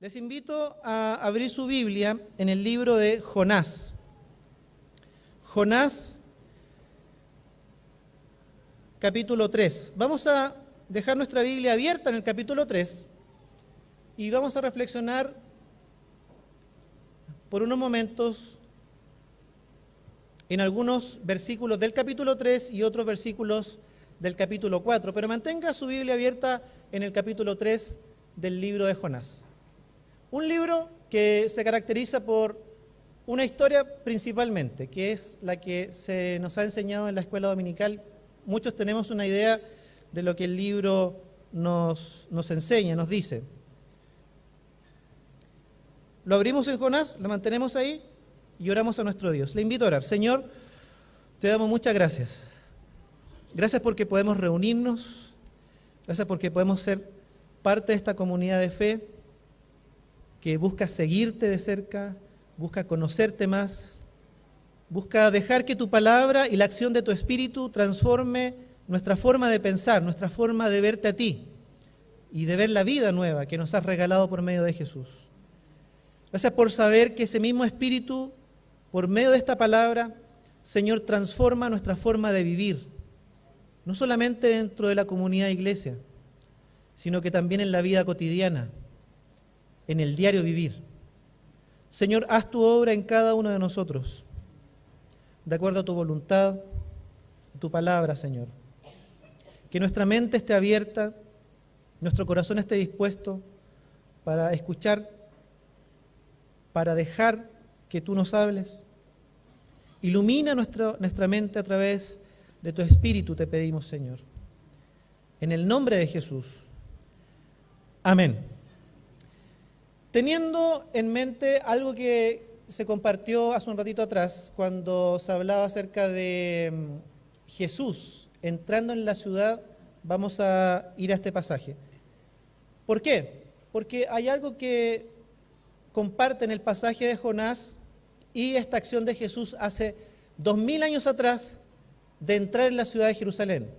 Les invito a abrir su Biblia en el libro de Jonás. Jonás, capítulo 3. Vamos a dejar nuestra Biblia abierta en el capítulo 3 y vamos a reflexionar por unos momentos en algunos versículos del capítulo 3 y otros versículos del capítulo 4, pero mantenga su Biblia abierta en el capítulo 3 del libro de Jonás. Un libro que se caracteriza por una historia principalmente, que es la que se nos ha enseñado en la escuela dominical. Muchos tenemos una idea de lo que el libro nos enseña, nos dice. Lo abrimos en Jonás, lo mantenemos ahí y oramos a nuestro Dios. Le invito a orar. Señor, te damos muchas gracias. Gracias porque podemos reunirnos, gracias porque podemos ser parte de esta comunidad de fe que busca seguirte de cerca, busca conocerte más, busca dejar que tu palabra y la acción de tu Espíritu transforme nuestra forma de pensar, nuestra forma de verte a ti y de ver la vida nueva que nos has regalado por medio de Jesús. Gracias por saber que ese mismo Espíritu, por medio de esta palabra, Señor, transforma nuestra forma de vivir, no solamente dentro de la comunidad de iglesia, sino que también en la vida cotidiana, en el diario vivir. Señor, haz tu obra en cada uno de nosotros, de acuerdo a tu voluntad, a tu palabra, Señor. Que nuestra mente esté abierta, nuestro corazón esté dispuesto para escuchar, para dejar que tú nos hables. Ilumina nuestra mente a través de tu Espíritu, te pedimos, Señor. En el nombre de Jesús. Amén. Teniendo en mente algo que se compartió hace un ratito atrás, cuando se hablaba acerca de Jesús entrando en la ciudad, vamos a ir a este pasaje. ¿Por qué? Porque hay algo que comparten el pasaje de Jonás y esta acción de Jesús hace 2000 años atrás de entrar en la ciudad de Jerusalén.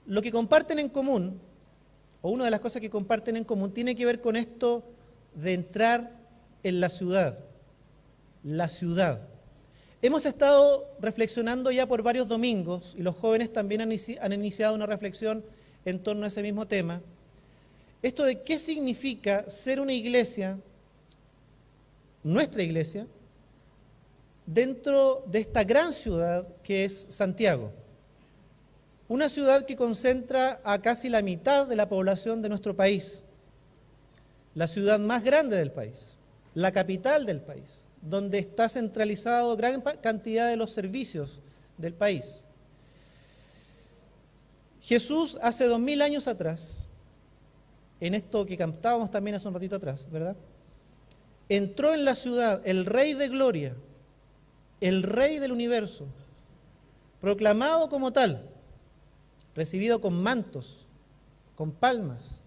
Lo que comparten en común, o una de las cosas que comparten en común, tiene que ver con esto de entrar en la ciudad. La ciudad. Hemos estado reflexionando ya por varios domingos, y los jóvenes también han iniciado una reflexión en torno a ese mismo tema. Esto de qué significa ser una iglesia, nuestra iglesia, dentro de esta gran ciudad que es Santiago. Una ciudad que concentra a casi la mitad de la población de nuestro país. La ciudad más grande del país, la capital del país, donde está centralizado gran cantidad de los servicios del país. Jesús hace 2000 años atrás, en esto que cantábamos también hace un ratito atrás, ¿verdad? Entró en la ciudad el Rey de Gloria, el Rey del universo, proclamado como tal, recibido con mantos, con palmas.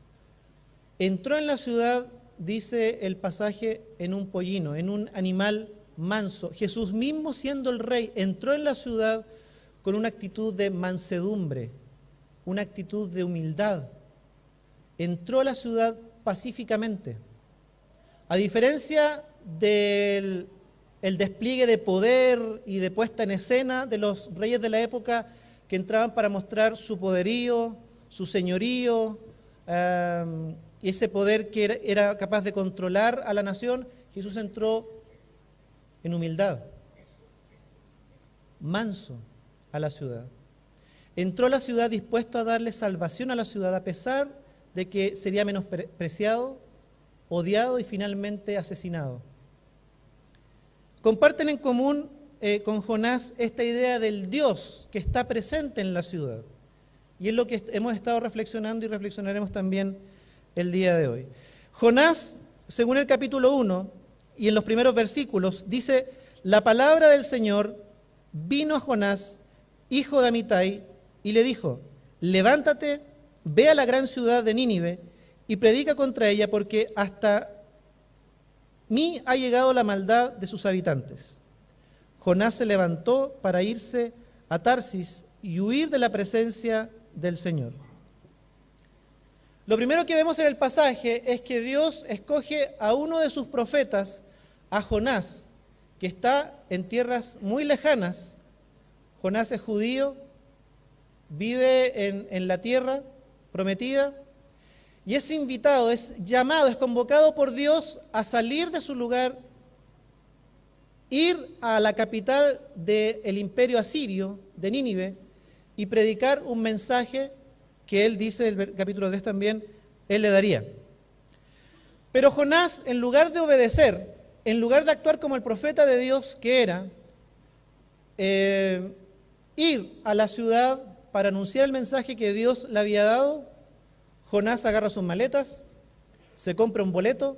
Entró en la ciudad, dice el pasaje, en un pollino, en un animal manso. Jesús mismo, siendo el Rey, entró en la ciudad con una actitud de mansedumbre, una actitud de humildad. Entró a la ciudad pacíficamente. A diferencia del despliegue de poder y de puesta en escena de los reyes de la época que entraban para mostrar su poderío, su señorío, y ese poder que era capaz de controlar a la nación, Jesús entró en humildad, manso a la ciudad. Entró a la ciudad dispuesto a darle salvación a la ciudad, a pesar de que sería menospreciado, odiado y finalmente asesinado. Comparten en común con Jonás esta idea del Dios que está presente en la ciudad. Y es lo que hemos estado reflexionando y reflexionaremos también el día de hoy. Jonás, según el capítulo 1 y en los primeros versículos, dice: la palabra del Señor vino a Jonás, hijo de Amitai, y le dijo: levántate, ve a la gran ciudad de Nínive y predica contra ella, porque hasta mí ha llegado la maldad de sus habitantes. Jonás se levantó para irse a Tarsis y huir de la presencia del Señor. Lo primero que vemos en el pasaje es que Dios escoge a uno de sus profetas, a Jonás, que está en tierras muy lejanas. Jonás es judío, vive en la tierra prometida y es invitado, es llamado, es convocado por Dios a salir de su lugar, ir a la capital del imperio asirio, de Nínive, y predicar un mensaje que él dice, el capítulo 3 también, él le daría. Pero Jonás, en lugar de obedecer, en lugar de actuar como el profeta de Dios que era, ir a la ciudad para anunciar el mensaje que Dios le había dado, Jonás agarra sus maletas, se compra un boleto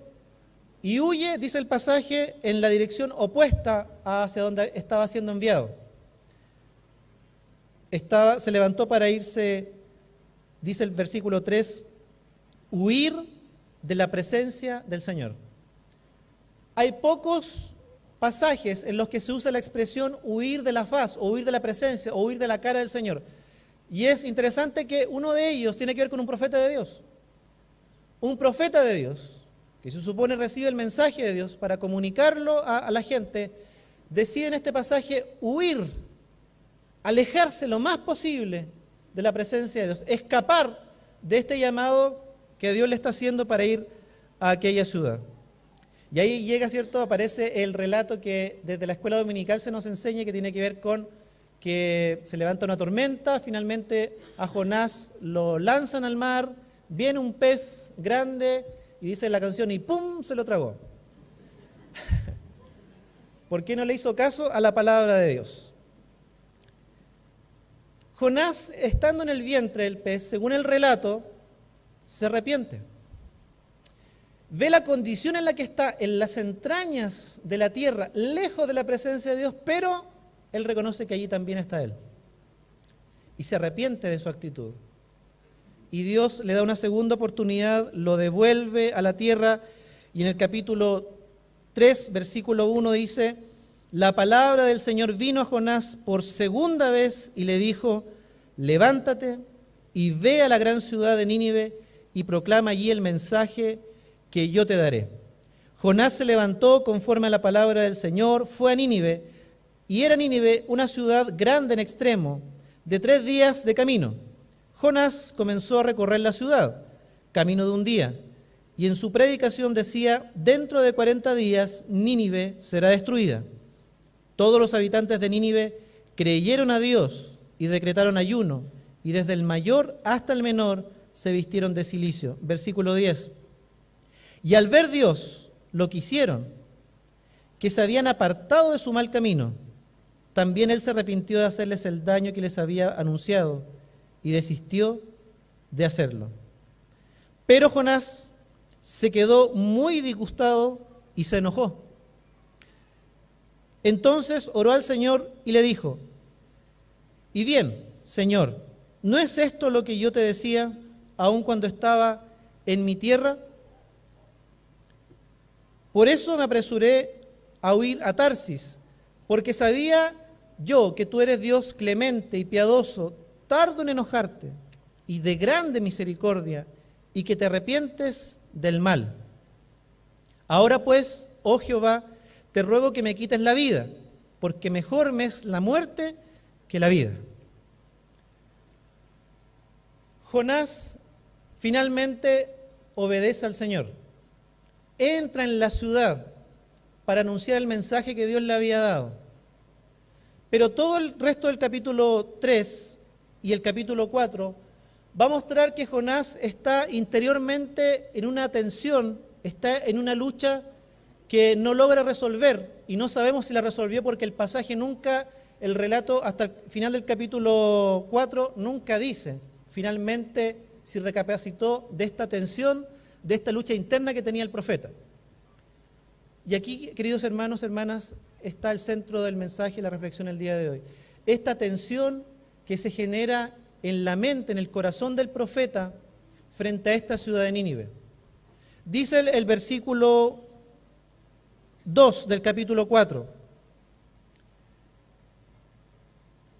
y huye, dice el pasaje, en la dirección opuesta hacia donde estaba siendo enviado. Se levantó para irse, dice el versículo 3, huir de la presencia del Señor. Hay pocos pasajes en los que se usa la expresión huir de la faz, o huir de la presencia, o huir de la cara del Señor. Y es interesante que uno de ellos tiene que ver con un profeta de Dios. Un profeta de Dios, que se supone recibe el mensaje de Dios para comunicarlo a la gente, decide en este pasaje huir, alejarse lo más posible de la presencia de Dios, escapar de este llamado que Dios le está haciendo para ir a aquella ciudad. Y ahí llega, ¿cierto? Aparece el relato que desde la escuela dominical se nos enseña, que tiene que ver con que se levanta una tormenta, finalmente a Jonás lo lanzan al mar, viene un pez grande y dice la canción y ¡pum! Se lo tragó. ¿Por qué no le hizo caso a la palabra de Dios? Jonás, estando en el vientre del pez, según el relato, se arrepiente. Ve la condición en la que está, en las entrañas de la tierra, lejos de la presencia de Dios, pero él reconoce que allí también está él. Y se arrepiente de su actitud. Y Dios le da una segunda oportunidad, lo devuelve a la tierra, y en el capítulo 3, versículo 1 dice: la palabra del Señor vino a Jonás por segunda vez y le dijo: levántate y ve a la gran ciudad de Nínive y proclama allí el mensaje que yo te daré. Jonás se levantó conforme a la palabra del Señor, fue a Nínive, y era Nínive una ciudad grande en extremo, de 3 días de camino. Jonás comenzó a recorrer la ciudad, camino de un día, y en su predicación decía: dentro de 40 días Nínive será destruida. Todos los habitantes de Nínive creyeron a Dios y decretaron ayuno, y desde el mayor hasta el menor se vistieron de cilicio. Versículo 10. Y al ver Dios lo que hicieron, que se habían apartado de su mal camino, también Él se arrepintió de hacerles el daño que les había anunciado y desistió de hacerlo. Pero Jonás se quedó muy disgustado y se enojó. Entonces oró al Señor y le dijo: y bien, Señor, ¿no es esto lo que yo te decía aun cuando estaba en mi tierra? Por eso me apresuré a huir a Tarsis, porque sabía yo que tú eres Dios clemente y piadoso, tardo en enojarte y de grande misericordia, y que te arrepientes del mal. Ahora pues, oh Jehová, te ruego que me quites la vida, porque mejor me es la muerte que la vida. Jonás finalmente obedece al Señor. Entra en la ciudad para anunciar el mensaje que Dios le había dado. Pero todo el resto del capítulo 3 y el capítulo 4 va a mostrar que Jonás está interiormente en una tensión, está en una lucha que no logra resolver, y no sabemos si la resolvió porque el pasaje nunca, el relato hasta el final del capítulo 4 nunca dice finalmente si recapacitó de esta tensión, de esta lucha interna que tenía el profeta. Y aquí, queridos hermanos, hermanas, está el centro del mensaje y la reflexión el día de hoy. Esta tensión que se genera en la mente, en el corazón del profeta frente a esta ciudad de Nínive. Dice el versículo 2 del capítulo 4: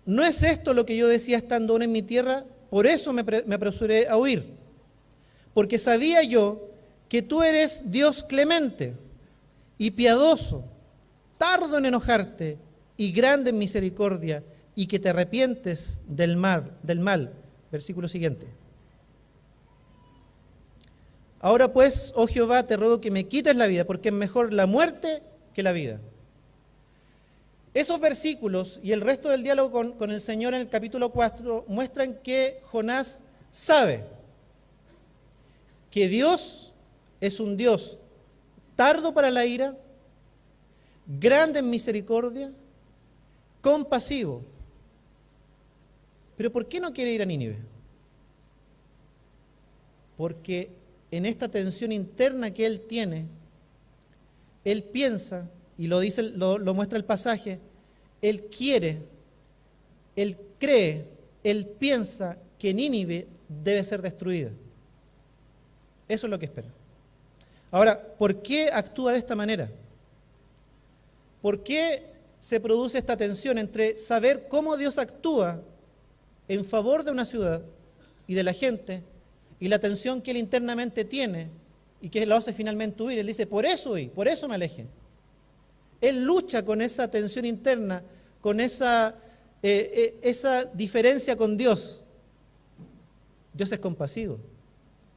¿no es esto lo que yo decía estando aún en mi tierra? Por eso me apresuré a huir. porque sabía yo que tú eres Dios clemente y piadoso, tardo en enojarte y grande en misericordia, y que te arrepientes del mal. Versículo siguiente. Ahora pues, oh Jehová, te ruego que me quites la vida, porque es mejor la muerte que la vida. Esos versículos y el resto del diálogo con el Señor en el capítulo 4 muestran que Jonás sabe que Dios es un Dios tardo para la ira, grande en misericordia, compasivo. Pero ¿por qué no quiere ir a Nínive? Porque en esta tensión interna que él tiene, él piensa, y lo muestra el pasaje, él quiere, él cree, él piensa que Nínive debe ser destruida. Eso es lo que espera. Ahora, ¿por qué actúa de esta manera? ¿Por qué se produce esta tensión entre saber cómo Dios actúa en favor de una ciudad y de la gente, y la tensión que él internamente tiene y que lo hace finalmente huir? Él dice, por eso huí, por eso me alejé. Él lucha con esa tensión interna, con esa diferencia con Dios. Dios es compasivo,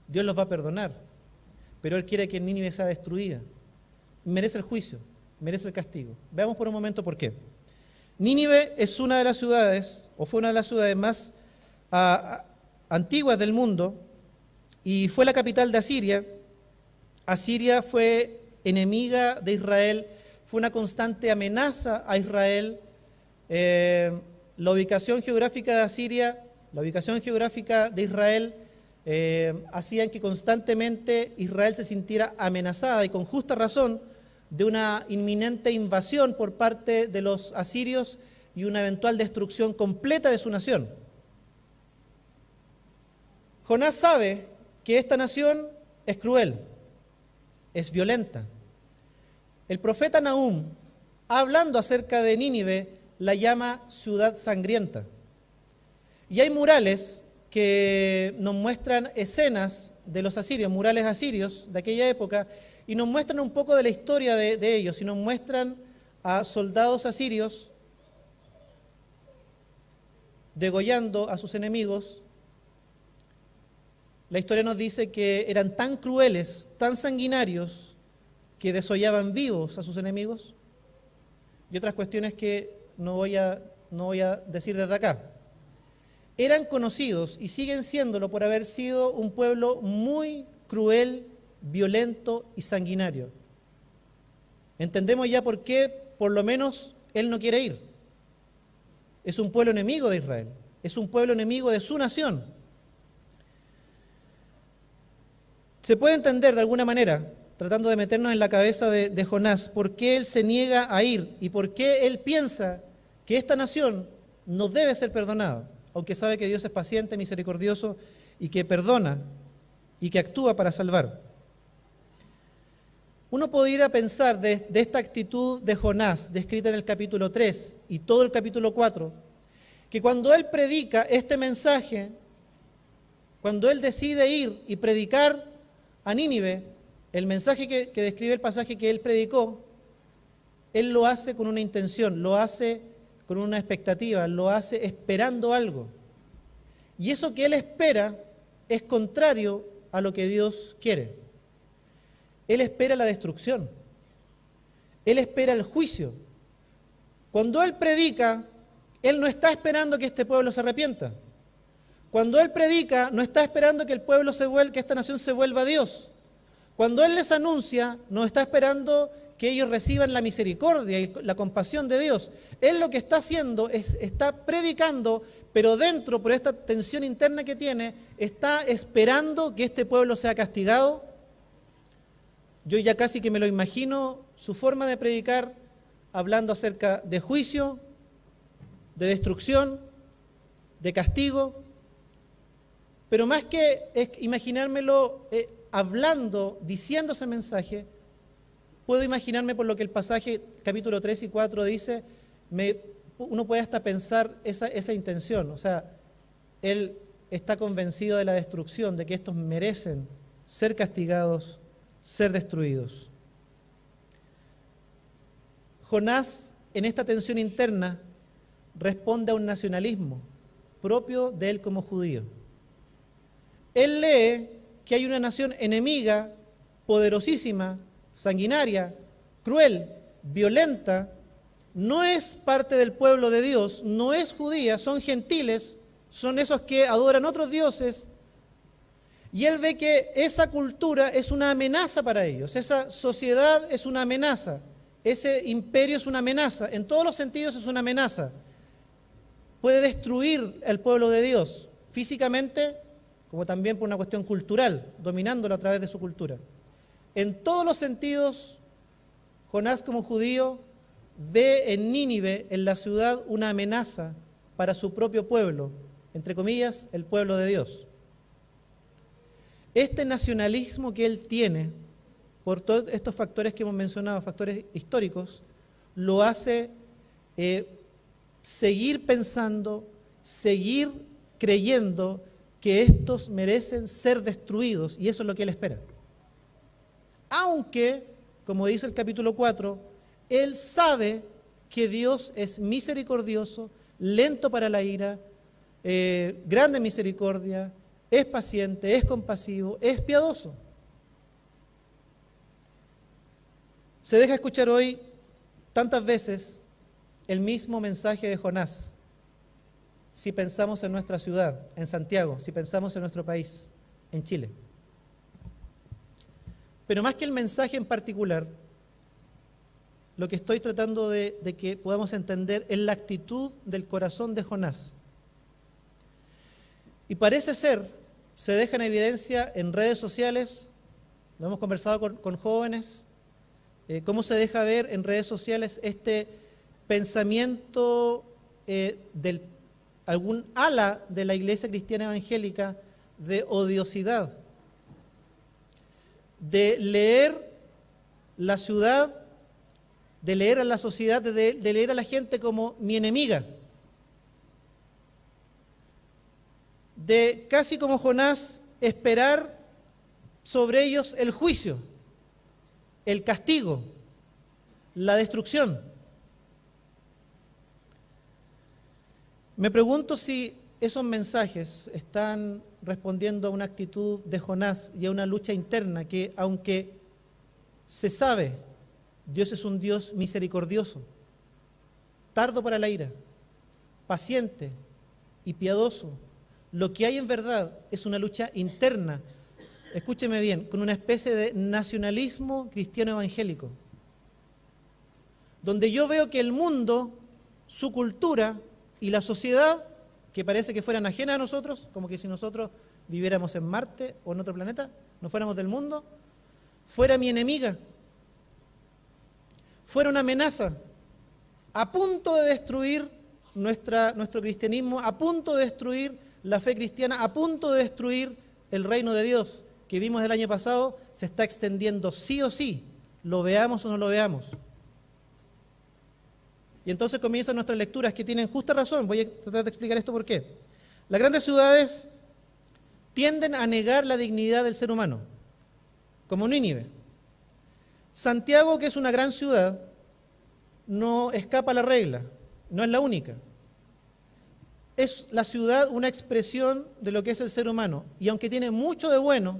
Dios los va a perdonar, pero él quiere que Nínive sea destruida. Merece el juicio, merece el castigo. Veamos por un momento por qué. Nínive es una de las ciudades, o fue una de las ciudades más antiguas del mundo, y fue la capital de Asiria. Asiria fue enemiga de Israel, fue una constante amenaza a Israel. La ubicación geográfica de Asiria, la ubicación geográfica de Israel, hacían que constantemente Israel se sintiera amenazada, y con justa razón, de una inminente invasión por parte de los asirios y una eventual destrucción completa de su nación. Jonás sabe que esta nación es cruel, es violenta. El profeta Nahum, hablando acerca de Nínive, la llama ciudad sangrienta. Y hay murales que nos muestran escenas de los asirios, murales asirios de aquella época, y nos muestran un poco de la historia de ellos, y nos muestran a soldados asirios degollando a sus enemigos. La historia nos dice que eran tan crueles, tan sanguinarios, que desollaban vivos a sus enemigos, y otras cuestiones que no voy a decir desde acá. Eran conocidos, y siguen siéndolo, por haber sido un pueblo muy cruel, violento y sanguinario. Entendemos ya por qué, por lo menos, él no quiere ir. Es un pueblo enemigo de Israel, es un pueblo enemigo de su nación. Se puede entender de alguna manera, tratando de meternos en la cabeza de Jonás, por qué él se niega a ir y por qué él piensa que esta nación no debe ser perdonada, aunque sabe que Dios es paciente, misericordioso y que perdona y que actúa para salvar. Uno podría pensar de esta actitud de Jonás, descrita en el capítulo 3 y todo el capítulo 4, que cuando él predica este mensaje, cuando él decide ir y predicar a Nínive, el mensaje que describe el pasaje que él predicó, él lo hace con una intención, lo hace con una expectativa, lo hace esperando algo. Y eso que él espera es contrario a lo que Dios quiere. Él espera la destrucción. Él espera el juicio. Cuando él predica, él no está esperando que este pueblo se arrepienta. Cuando él predica, no está esperando que que esta nación se vuelva a Dios. Cuando él les anuncia, no está esperando que ellos reciban la misericordia y la compasión de Dios. Él lo que está haciendo está predicando, pero dentro, por esta tensión interna que tiene, está esperando que este pueblo sea castigado. Yo ya casi que me lo imagino, su forma de predicar, hablando acerca de juicio, de destrucción, de castigo, pero más que imaginármelo hablando, diciendo ese mensaje, puedo imaginarme por lo que el pasaje, capítulo 3 y 4 dice, uno puede hasta pensar esa intención. O sea, él está convencido de la destrucción, de que estos merecen ser castigados, ser destruidos. Jonás, en esta tensión interna, responde a un nacionalismo propio de él como judío. Él lee que hay una nación enemiga, poderosísima, sanguinaria, cruel, violenta, no es parte del pueblo de Dios, no es judía, son gentiles, son esos que adoran otros dioses, y él ve que esa cultura es una amenaza para ellos, esa sociedad es una amenaza, ese imperio es una amenaza, en todos los sentidos es una amenaza. Puede destruir el pueblo de Dios, físicamente, como también por una cuestión cultural, dominándolo a través de su cultura. En todos los sentidos, Jonás como judío ve en Nínive, en la ciudad, una amenaza para su propio pueblo, entre comillas, el pueblo de Dios. Este nacionalismo que él tiene, por todos estos factores que hemos mencionado, factores históricos, lo hace seguir pensando, seguir creyendo que estos merecen ser destruidos, y eso es lo que él espera. Aunque, como dice el capítulo 4, él sabe que Dios es misericordioso, lento para la ira, grande misericordia, es paciente, es compasivo, es piadoso. Se deja escuchar hoy tantas veces el mismo mensaje de Jonás, si pensamos en nuestra ciudad, en Santiago, si pensamos en nuestro país, en Chile. Pero más que el mensaje en particular, lo que estoy tratando de que podamos entender es la actitud del corazón de Jonás. Y parece ser, se deja en evidencia en redes sociales, lo hemos conversado con jóvenes, cómo se deja ver en redes sociales este pensamiento del algún ala de la Iglesia Cristiana Evangélica de odiosidad, de leer la ciudad, de leer a la sociedad, de leer a la gente como mi enemiga, de casi como Jonás esperar sobre ellos el juicio, el castigo, la destrucción. Me pregunto si esos mensajes están respondiendo a una actitud de Jonás y a una lucha interna que, aunque se sabe, Dios es un Dios misericordioso, tardo para la ira, paciente y piadoso, lo que hay en verdad es una lucha interna, escúcheme bien, con una especie de nacionalismo cristiano evangélico, donde yo veo que el mundo, su cultura y la sociedad, que parece que fueran ajenas a nosotros, como que si nosotros viviéramos en Marte o en otro planeta, no fuéramos del mundo, fuera mi enemiga, fuera una amenaza, a punto de destruir nuestro cristianismo, a punto de destruir la fe cristiana, a punto de destruir el reino de Dios, que vimos el año pasado, se está extendiendo sí o sí, lo veamos o no lo veamos. Y entonces comienzan nuestras lecturas que tienen justa razón. Voy a tratar de explicar esto por qué. Las grandes ciudades tienden a negar la dignidad del ser humano, como Nínive. Santiago, que es una gran ciudad, no escapa a la regla, no es la única. Es la ciudad una expresión de lo que es el ser humano. Y aunque tiene mucho de bueno,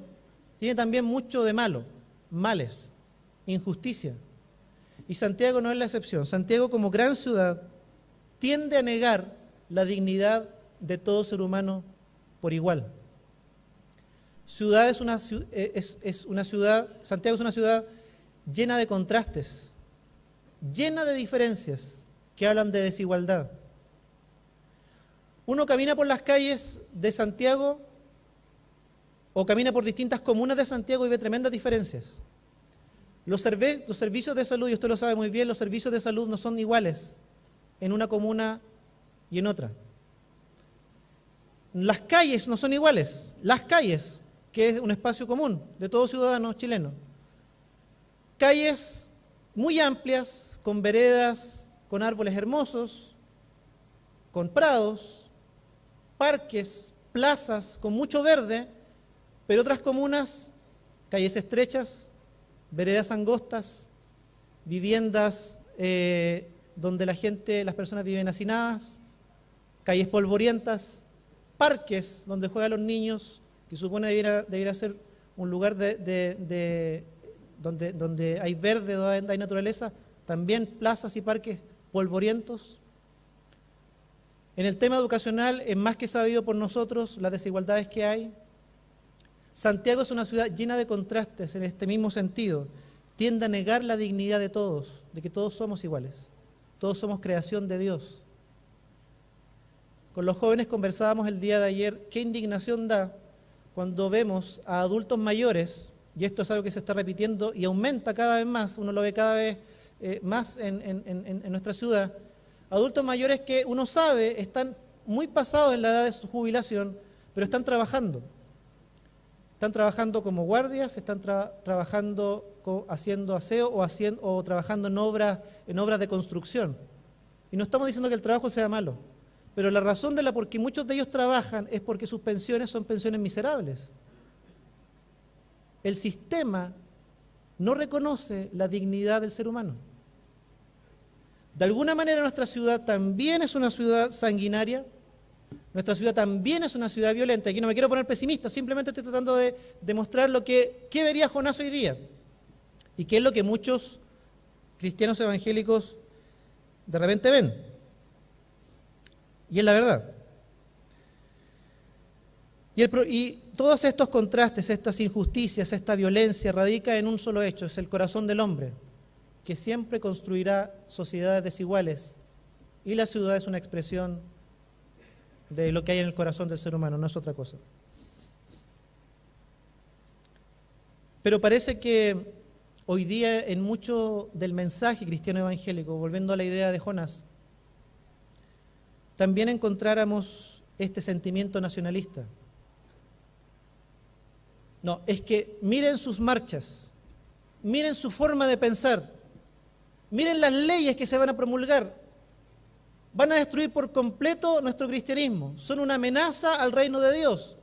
tiene también mucho de malo, males, injusticia. Y Santiago no es la excepción. Santiago, como gran ciudad, tiende a negar la dignidad de todo ser humano por igual. Santiago es una ciudad llena de contrastes, llena de diferencias que hablan de desigualdad. Uno camina por las calles de Santiago o camina por distintas comunas de Santiago y ve tremendas diferencias. Los servicios de salud, y usted lo sabe muy bien, los servicios de salud no son iguales en una comuna y en otra. Las calles no son iguales, las calles, que es un espacio común de todo ciudadano chileno. Calles muy amplias, con veredas, con árboles hermosos, con prados, parques, plazas, con mucho verde, pero otras comunas calles estrechas, veredas angostas, viviendas donde las personas viven hacinadas, calles polvorientas, parques donde juegan los niños, que supone debiera ser un lugar donde hay verde, donde hay naturaleza, también plazas y parques polvorientos. En el tema educacional es más que sabido por nosotros las desigualdades que hay. Santiago es una ciudad llena de contrastes en este mismo sentido. Tiende a negar la dignidad de todos, de que todos somos iguales, todos somos creación de Dios. Con los jóvenes conversábamos el día de ayer, qué indignación da cuando vemos a adultos mayores, y esto es algo que se está repitiendo y aumenta cada vez más, uno lo ve cada vez más en nuestra ciudad, adultos mayores que uno sabe están muy pasados en la edad de su jubilación, pero están trabajando como guardias, están trabajando haciendo aseo o trabajando en obras de construcción. Y no estamos diciendo que el trabajo sea malo, pero la razón por qué muchos de ellos trabajan es porque sus pensiones son pensiones miserables. El sistema no reconoce la dignidad del ser humano. De alguna manera nuestra ciudad también es una ciudad sanguinaria, nuestra ciudad también es una ciudad violenta. Aquí no me quiero poner pesimista, simplemente estoy tratando de demostrar qué vería Jonás hoy día y qué es lo que muchos cristianos evangélicos de repente ven. Y es la verdad. Y todos estos contrastes, estas injusticias, esta violencia radica en un solo hecho, es el corazón del hombre, que siempre construirá sociedades desiguales, y la ciudad es una expresión de lo que hay en el corazón del ser humano, no es otra cosa. Pero parece que hoy día en mucho del mensaje cristiano evangélico, volviendo a la idea de Jonás, también encontráramos este sentimiento nacionalista. No, es que miren sus marchas, miren su forma de pensar, miren las leyes que se van a promulgar, van a destruir por completo nuestro cristianismo, son una amenaza al reino de Dios.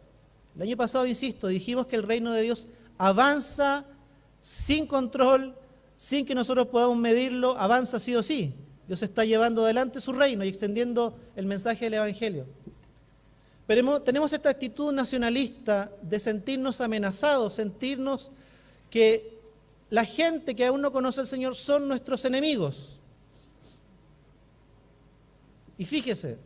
El año pasado, insisto, dijimos que el reino de Dios avanza sin control, sin que nosotros podamos medirlo, avanza sí o sí. Dios está llevando adelante su reino y extendiendo el mensaje del Evangelio. Pero tenemos esta actitud nacionalista de sentirnos amenazados, sentirnos que la gente que aún no conoce al Señor son nuestros enemigos. Y fíjese,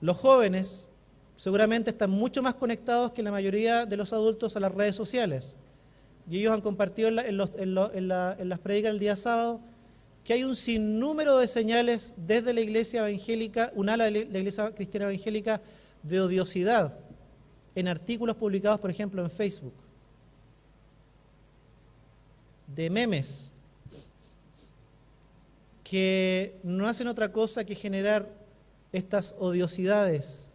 los jóvenes seguramente están mucho más conectados que la mayoría de los adultos a las redes sociales. Y ellos han compartido en las prédicas del día sábado que hay un sinnúmero de señales desde la iglesia evangélica, un ala de la iglesia cristiana evangélica, de odiosidad en artículos publicados, por ejemplo, en Facebook, de memes que no hacen otra cosa que generar estas odiosidades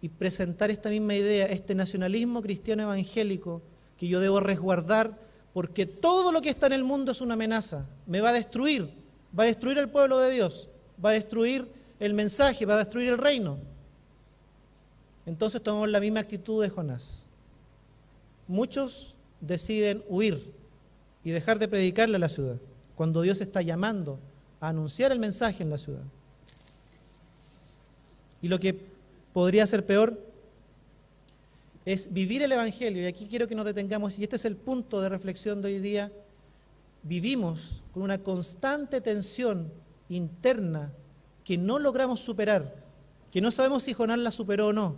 y presentar esta misma idea, este nacionalismo cristiano evangélico que yo debo resguardar porque todo lo que está en el mundo es una amenaza, me va a destruir al pueblo de Dios, va a destruir el mensaje, va a destruir el reino. Entonces tomamos la misma actitud de Jonás. Muchos deciden huir y dejar de predicarle a la ciudad, cuando Dios está llamando a anunciar el mensaje en la ciudad. Y lo que podría ser peor es vivir el Evangelio, y aquí quiero que nos detengamos, y este es el punto de reflexión de hoy día. Vivimos con una constante tensión interna que no logramos superar, que no sabemos si Jonás la superó o no.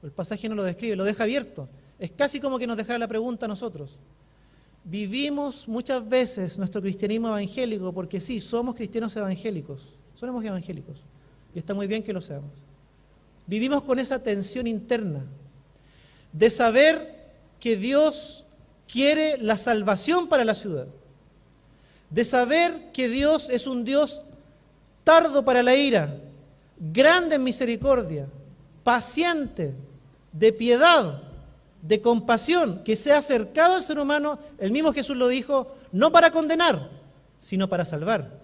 El pasaje no lo describe, lo deja abierto. Es casi como que nos deja la pregunta a nosotros. Vivimos muchas veces nuestro cristianismo evangélico, porque sí, somos cristianos evangélicos, somos evangélicos, y está muy bien que lo seamos. Vivimos con esa tensión interna de saber que Dios quiere la salvación para la ciudad, de saber que Dios es un Dios tardo para la ira, grande en misericordia, paciente, de piedad, de compasión, que se ha acercado al ser humano, el mismo Jesús lo dijo, no para condenar, sino para salvar.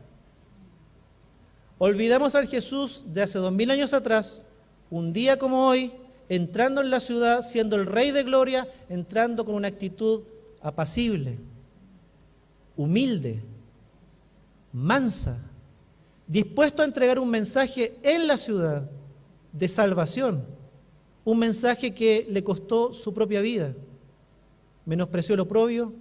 Olvidamos al Jesús de hace 2000 años atrás, un día como hoy, entrando en la ciudad, siendo el Rey de Gloria, entrando con una actitud apacible, humilde, mansa, dispuesto a entregar un mensaje en la ciudad de salvación, un mensaje que le costó su propia vida. Menospreció el oprobio,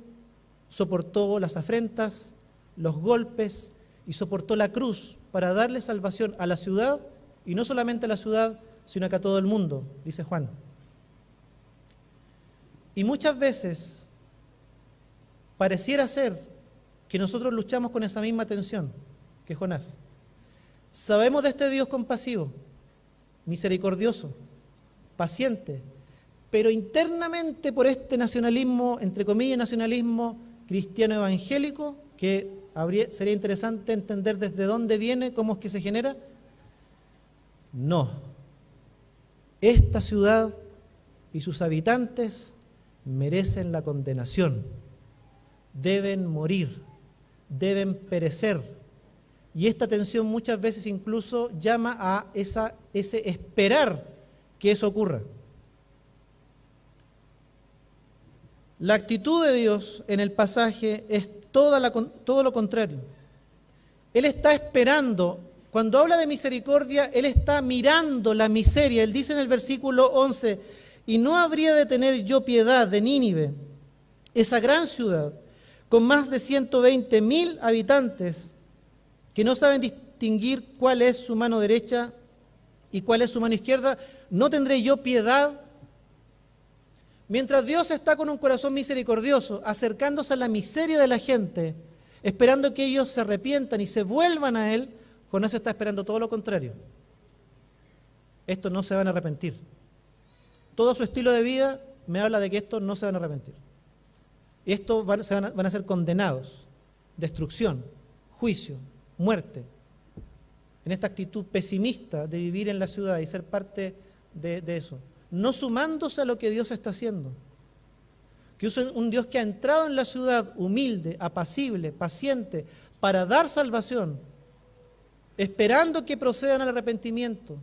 soportó las afrentas, los golpes y soportó la cruz para darle salvación a la ciudad, y no solamente a la ciudad, sino que a todo el mundo, dice Juan. Y muchas veces pareciera ser que nosotros luchamos con esa misma tensión que Jonás. Sabemos de este Dios compasivo, misericordioso, paciente, pero internamente por este nacionalismo, entre comillas, nacionalismo cristiano evangélico, que sería interesante entender desde dónde viene, cómo es que se genera. No. Esta ciudad y sus habitantes merecen la condenación. Deben morir, deben perecer. Y esta tensión muchas veces incluso llama a ese esperar que eso ocurra. La actitud de Dios en el pasaje es todo lo contrario. Él está esperando, cuando habla de misericordia, Él está mirando la miseria. Él dice en el versículo 11, y no habría de tener yo piedad de Nínive, esa gran ciudad, con más de 120,000 habitantes, que no saben distinguir cuál es su mano derecha y cuál es su mano izquierda. ¿No tendré yo piedad? Mientras Dios está con un corazón misericordioso, acercándose a la miseria de la gente, esperando que ellos se arrepientan y se vuelvan a Él, Jonás está esperando todo lo contrario. Estos no se van a arrepentir. Todo su estilo de vida me habla de que estos no se van a arrepentir. Estos van a ser condenados, destrucción, juicio, muerte. En esta actitud pesimista de vivir en la ciudad y ser parte de eso. No sumándose a lo que Dios está haciendo. Que es un Dios que ha entrado en la ciudad humilde, apacible, paciente, para dar salvación, esperando que procedan al arrepentimiento,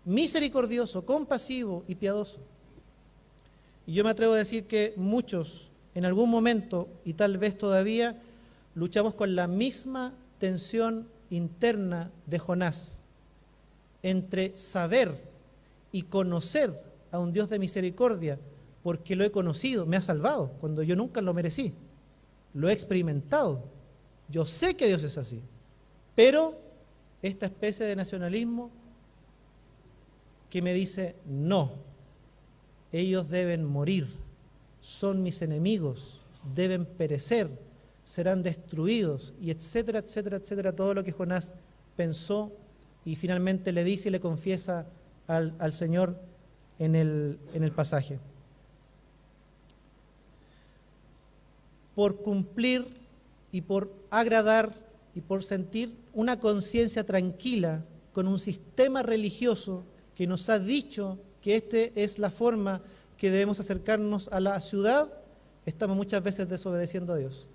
misericordioso, compasivo y piadoso. Y yo me atrevo a decir que muchos, en algún momento, y tal vez todavía, luchamos con la misma tensión interna de Jonás, entre saber y conocer a un Dios de misericordia, porque lo he conocido, me ha salvado, cuando yo nunca lo merecí. Lo he experimentado. Yo sé que Dios es así. Pero esta especie de nacionalismo que me dice, no, ellos deben morir, son mis enemigos, deben perecer, serán destruidos, y etcétera, etcétera, etcétera, todo lo que Jonás pensó y finalmente le dice y le confiesa al Señor en el pasaje. Por cumplir y por agradar y por sentir una conciencia tranquila con un sistema religioso que nos ha dicho que esta es la forma que debemos acercarnos a la ciudad, estamos muchas veces desobedeciendo a Dios.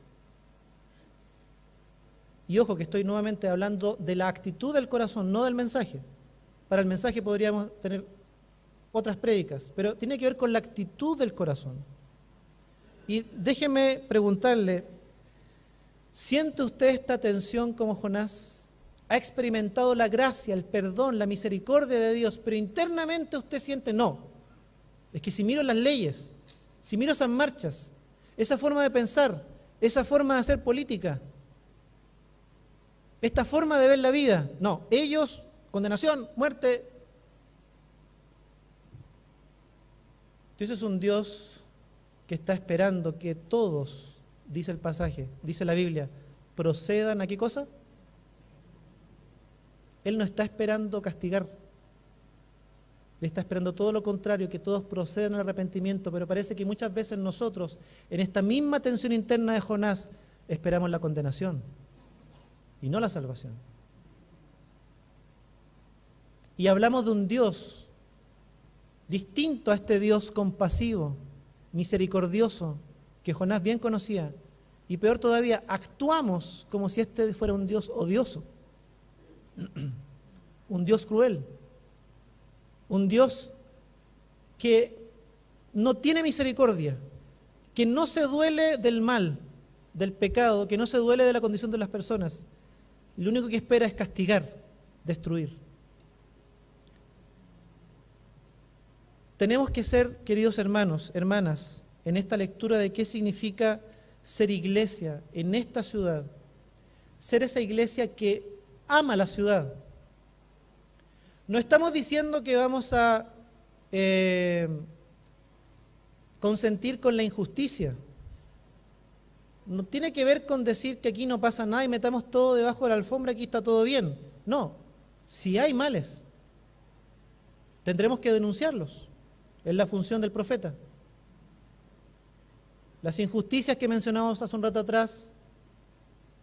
Y ojo que estoy nuevamente hablando de la actitud del corazón, no del mensaje. Para el mensaje podríamos tener otras prédicas, pero tiene que ver con la actitud del corazón. Y déjeme preguntarle, ¿siente usted esta tensión como Jonás? ¿Ha experimentado la gracia, el perdón, la misericordia de Dios, pero internamente usted siente no? Es que si miro las leyes, si miro esas marchas, esa forma de pensar, esa forma de hacer política, esta forma de ver la vida, no, ellos, condenación, muerte. Dios es un Dios que está esperando que todos, dice el pasaje, dice la Biblia, procedan a ¿qué cosa? Él no está esperando castigar. Él está esperando todo lo contrario, que todos procedan al arrepentimiento, pero parece que muchas veces nosotros, en esta misma tensión interna de Jonás, esperamos la condenación y no la salvación. Y hablamos de un Dios distinto a este Dios compasivo, misericordioso, que Jonás bien conocía, y peor todavía, actuamos como si este fuera un Dios odioso, un Dios cruel, un Dios que no tiene misericordia, que no se duele del mal, del pecado, que no se duele de la condición de las personas. Lo único que espera es castigar, destruir. Tenemos que ser, queridos hermanos, hermanas, en esta lectura de qué significa ser iglesia en esta ciudad, ser esa iglesia que ama la ciudad. No estamos diciendo que vamos a consentir con la injusticia. No tiene que ver con decir que aquí no pasa nada y metamos todo debajo de la alfombra, aquí está todo bien. No, si hay males, tendremos que denunciarlos. Es la función del profeta. Las injusticias que mencionamos hace un rato atrás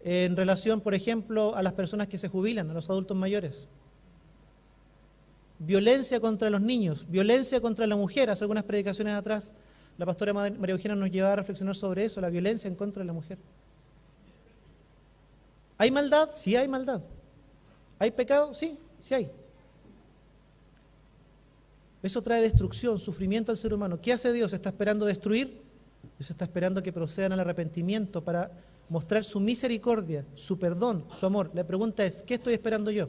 en relación, por ejemplo, a las personas que se jubilan, a los adultos mayores. Violencia contra los niños, violencia contra la mujer. Hace algunas predicaciones atrás, la pastora María Eugenia nos llevaba a reflexionar sobre eso, la violencia en contra de la mujer. ¿Hay maldad? Sí hay maldad. ¿Hay pecado? Sí, sí hay. Eso trae destrucción, sufrimiento al ser humano. ¿Qué hace Dios? ¿Está esperando destruir? Dios está esperando que procedan al arrepentimiento para mostrar su misericordia, su perdón, su amor. La pregunta es, ¿qué estoy esperando yo?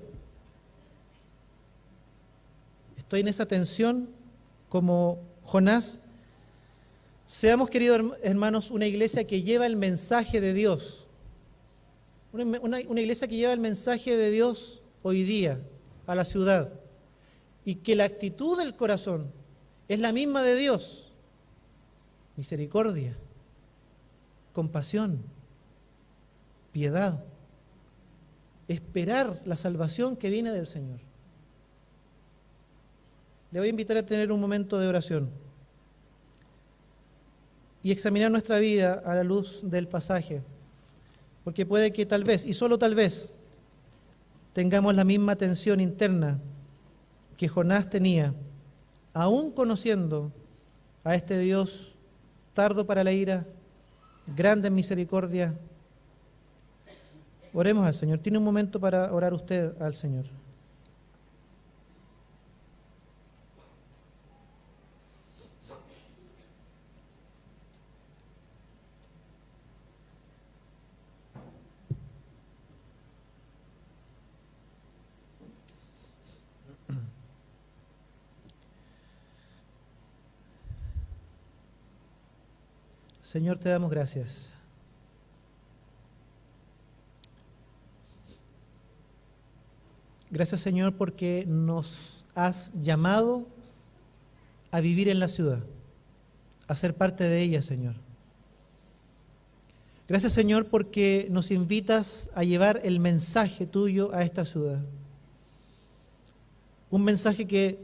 Estoy en esa tensión como Jonás. Seamos, queridos hermanos, una iglesia que lleva el mensaje de Dios. Una iglesia que lleva el mensaje de Dios hoy día a la ciudad. Y que la actitud del corazón es la misma de Dios. Misericordia, compasión, piedad, esperar la salvación que viene del Señor. Le voy a invitar a tener un momento de oración y examinar nuestra vida a la luz del pasaje, porque puede que tal vez, y solo tal vez, tengamos la misma tensión interna que Jonás tenía, aún conociendo a este Dios tardo para la ira, grande en misericordia. Oremos al Señor. Tiene un momento para orar usted al Señor. Señor, te damos gracias. Gracias, Señor, porque nos has llamado a vivir en la ciudad, a ser parte de ella, Señor. Gracias, Señor, porque nos invitas a llevar el mensaje tuyo a esta ciudad. Un mensaje que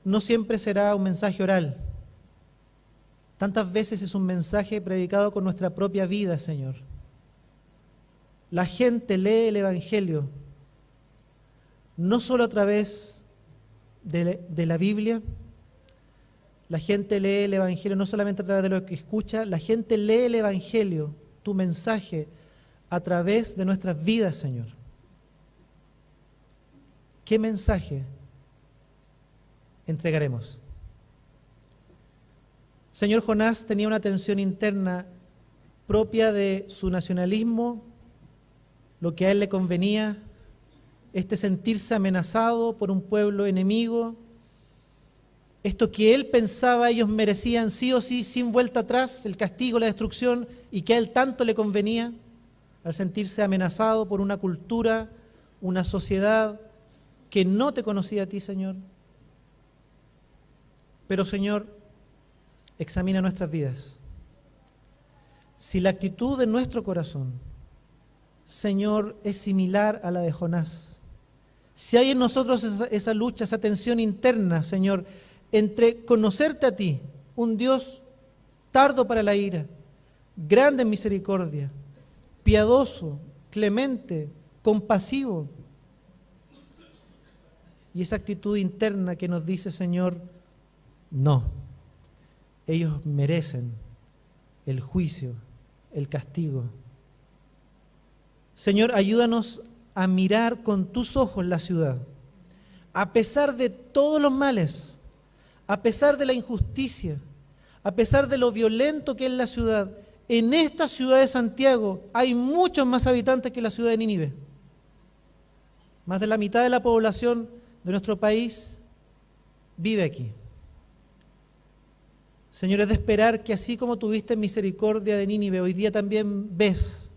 no siempre será un mensaje oral. Tantas veces es un mensaje predicado con nuestra propia vida, Señor. La gente lee el Evangelio no solo a través de la Biblia, la gente lee el Evangelio no solamente a través de lo que escucha, la gente lee el Evangelio, tu mensaje, a través de nuestras vidas, Señor. ¿Qué mensaje entregaremos? Señor, Jonás tenía una tensión interna propia de su nacionalismo, lo que a él le convenía, este sentirse amenazado por un pueblo enemigo, esto que él pensaba ellos merecían sí o sí, sin vuelta atrás, el castigo, la destrucción, y que a él tanto le convenía, al sentirse amenazado por una cultura, una sociedad que no te conocía a ti, Señor. Pero, Señor, examina nuestras vidas. Si la actitud de nuestro corazón, Señor, es similar a la de Jonás, si hay en nosotros esa lucha, esa tensión interna, Señor, entre conocerte a ti, un Dios tardo para la ira, grande en misericordia, piadoso, clemente, compasivo, y esa actitud interna que nos dice, Señor, no, ellos merecen el juicio, el castigo. Señor, ayúdanos a mirar con tus ojos la ciudad, a pesar de todos los males, a pesar de la injusticia, a pesar de lo violento que es la ciudad, en esta ciudad de Santiago hay muchos más habitantes que la ciudad de Nínive. Más de la mitad de la población de nuestro país vive aquí. Señor, es de esperar que así como tuviste misericordia de Nínive, hoy día también ves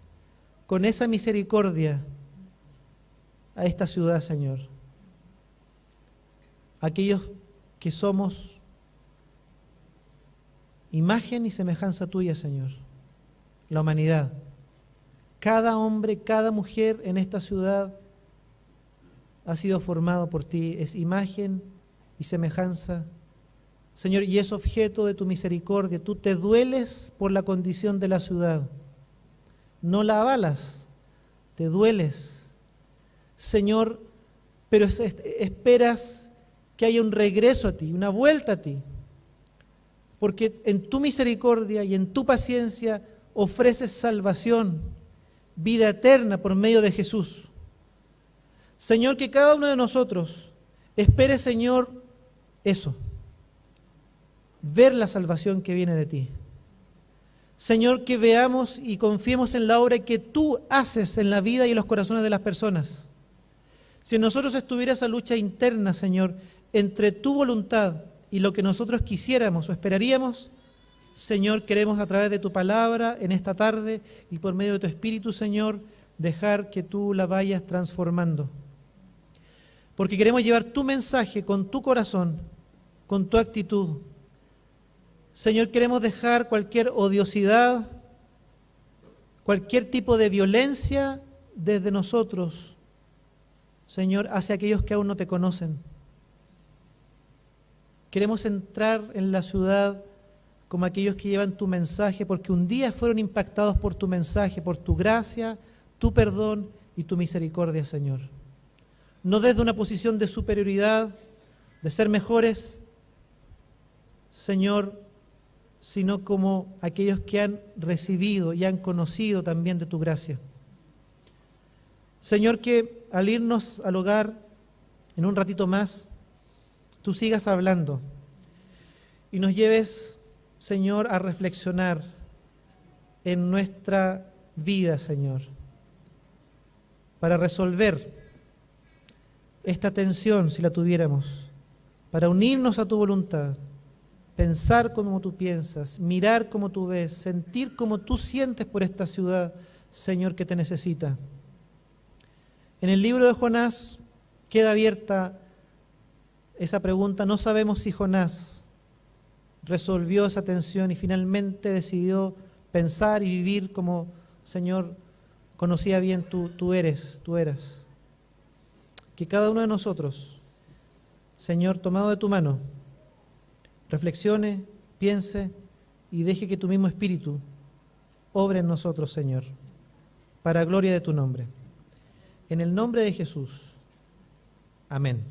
con esa misericordia a esta ciudad, Señor. Aquellos que somos imagen y semejanza tuya, Señor. La humanidad. Cada hombre, cada mujer en esta ciudad ha sido formado por ti, es imagen y semejanza, Señor, y es objeto de tu misericordia. Tú te dueles por la condición de la ciudad, no la avalas, te dueles, Señor, pero esperas que haya un regreso a ti, una vuelta a ti, porque en tu misericordia y en tu paciencia ofreces salvación, vida eterna por medio de Jesús. Señor, que cada uno de nosotros espere, Señor, eso, ver la salvación que viene de ti. Señor, que veamos y confiemos en la obra que tú haces en la vida y en los corazones de las personas. Si en nosotros estuviera esa lucha interna, Señor, entre tu voluntad y lo que nosotros quisiéramos o esperaríamos, Señor, queremos a través de tu palabra en esta tarde y por medio de tu Espíritu, Señor, dejar que tú la vayas transformando. Porque queremos llevar tu mensaje con tu corazón, con tu actitud. Señor, queremos dejar cualquier odiosidad, cualquier tipo de violencia desde nosotros, Señor, hacia aquellos que aún no te conocen. Queremos entrar en la ciudad como aquellos que llevan tu mensaje, porque un día fueron impactados por tu mensaje, por tu gracia, tu perdón y tu misericordia, Señor. No desde una posición de superioridad, de ser mejores, Señor, sino como aquellos que han recibido y han conocido también de tu gracia. Señor, que al irnos al hogar en un ratito más, tú sigas hablando y nos lleves, Señor, a reflexionar en nuestra vida, Señor, para resolver esta tensión, si la tuviéramos, para unirnos a tu voluntad, pensar como tú piensas, mirar como tú ves, sentir como tú sientes por esta ciudad, Señor, que te necesita. En el libro de Jonás queda abierta esa pregunta. No sabemos si Jonás resolvió esa tensión y finalmente decidió pensar y vivir como, Señor, conocía bien tú eras. Que cada uno de nosotros, Señor, tomado de tu mano, reflexione, piense y deje que tu mismo Espíritu obre en nosotros, Señor, para gloria de tu nombre. En el nombre de Jesús. Amén.